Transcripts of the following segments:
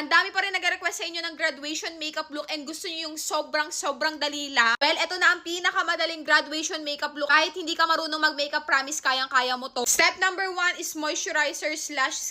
ang dami pa rin nag-request sa inyo ng graduation makeup look and gusto nyo yung sobrang dali lang. Well, ito na ang pinakamadaling graduation makeup look. Kahit hindi ka marunong mag-makeup, promise, kayang-kaya mo to. Step number 1 is moisturizer /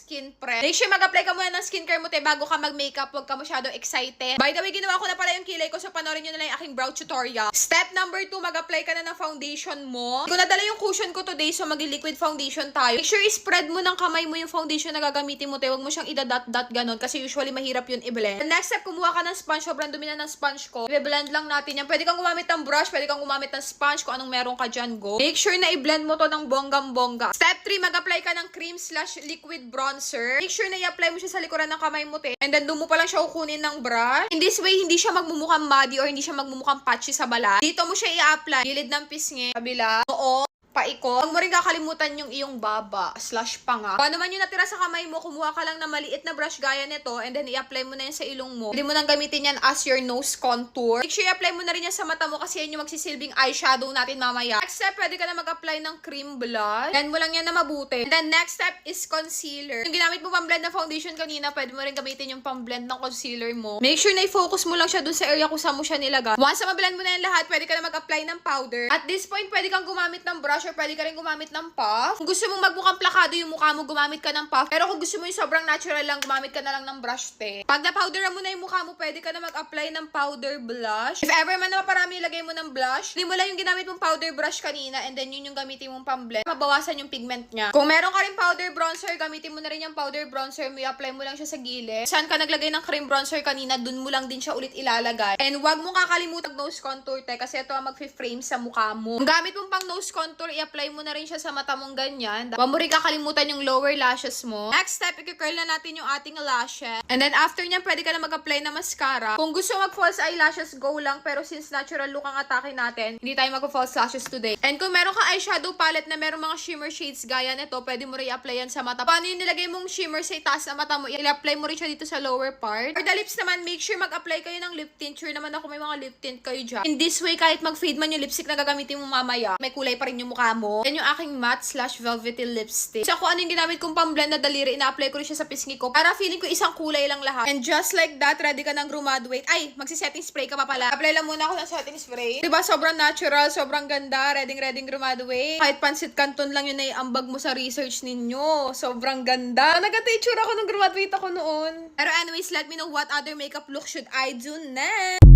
skin prep. Make sure mag-apply ka muna ng skincare mo, te, bago ka mag-makeup. Huwag ka masyado excited. By the way, ginawa ko na pala yung kilay ko, so panoorin nyo na lang yung aking brow tutorial. Step number 2, mag-apply ka na ng foundation mo. Hindi ko nadala yung cushion ko today, so mag-liquid foundation tayo. Make sure i-spread mo ng kamay mo yung foundation na gagamitin mo, te. Huwag mo siyang idadot-dot ganon kasi usually mahirap yun i-blend. The next step, kumuha ka ng sponge. Sobrang dumi na ng sponge ko. I-blend lang natin yan. Pwede kang gumamit ng brush, pwede kang gumamit ng sponge kung anong meron ka dyan, go. Make sure na i-blend mo to ng bonggang-bongga. Step 3, mag-apply ka ng cream / liquid bronzer. Make sure na i-apply mo siya sa likuran ng kamay mo, te. And then, doon mo pa lang siya kukunin ng brush. In this way, hindi siya magmumukhang muddy or hindi siya magmumukhang patchy sa balat. Dito mo siya i-apply. Gilid ng pisngi, kabila, oo, paikot. Huwag mo rin kakalimutan yung iyong baba / panga. Kung ano man yung natira sa kamay mo, kumuha ka lang na maliit na brush gaya nito and then i-apply mo na yan sa ilong mo. Hindi mo nang gamitin yan as your nose contour. Make sure i-apply mo na rin yan sa mata mo kasi yan yung magsisilbing eyeshadow natin mamaya. Next step, pwede ka na mag-apply ng cream blush. Then mo lang yan na mabuti. And then next step is concealer. Yung ginamit mo pang-blend na foundation kanina, pwede mo rin gamitin yung pang-blend ng concealer mo. Make sure na i-focus mo lang siya dun sa area kung saan mo siya nilagay. Once na ma-blend mo na yan lahat, pwede ka na mag-apply ng powder. At this point, pwede kang gumamit ng brush or pwede ka rin gumamit ng puff. Kung gusto mong magmukhang plakado yung mukha mo, gumamit ka ng puff. Pero kung gusto mo yung sobrang natural lang, gumamit ka na lang ng brush, te. Pag na-powderan mo na yung mukha mo, pwede ka na mag-apply ng powder blush. If ever man na maparami ilagay mo ng blush, hindi mo lang yung ginamit mong powder brush kanina and then yun yung gamitin mong pang-blend. Mabawasan yung pigment niya. Kung meron ka rin powder bronzer, gamitin mo na rin yung powder bronzer mo. I-apply mo lang siya sa gilid. Saan ka naglagay ng cream bronzer kanina, dun mo lang din siya ulit ilalagay. And wag mong kakalimutan nose contour, te, kasi ito ang mag-frame sa mukha mo. Kung gamit mong pang nose contour, i-apply mo na rin siya sa mata mong ganyan. Huwag mo rin kakalimutan yung lower lashes mo. Next step, i-curl na natin yung ating lashes. And then after nyan, pwede ka na mag-apply na mascara. Kung gusto mag-false eyelashes, go lang. Pero since natural look ang atake natin, hindi tayo mag-false lashes today. And kung meron ka eyeshadow palette na meron mga shimmer shades gaya nito, pwede mo rin i-apply yan sa mata. Paano yung nilagay mong shimmer sa itaas na mata mo? I-apply mo rin siya dito sa lower part. For the lips naman, make sure mag-apply kayo ng lip tint. Sure naman ako may mga lip tint kayo dyan. In this way, kahit mag-fade man yung lipstick na gagamitin mo mamaya, may kulay pa rin yung mukha mo. Yan yung aking matte / velvety lipstick. So, kung ano yung ginamit kong pang-blend na daliri, ina-apply ko rin siya sa pisngi ko para feeling ko isang kulay lang lahat. And just like that, ready ka ng graduate. Ay, magsi-setting spray ka pa pala. Apply lang muna ako ng setting spray. Diba, sobrang natural, sobrang ganda, ready graduate. Kahit pansit canton lang yun ay ambag mo sa research ninyo. Sobrang ganda. Nag-teacher ako nung graduate ako noon. Pero anyways, let me know what other makeup look should I do next.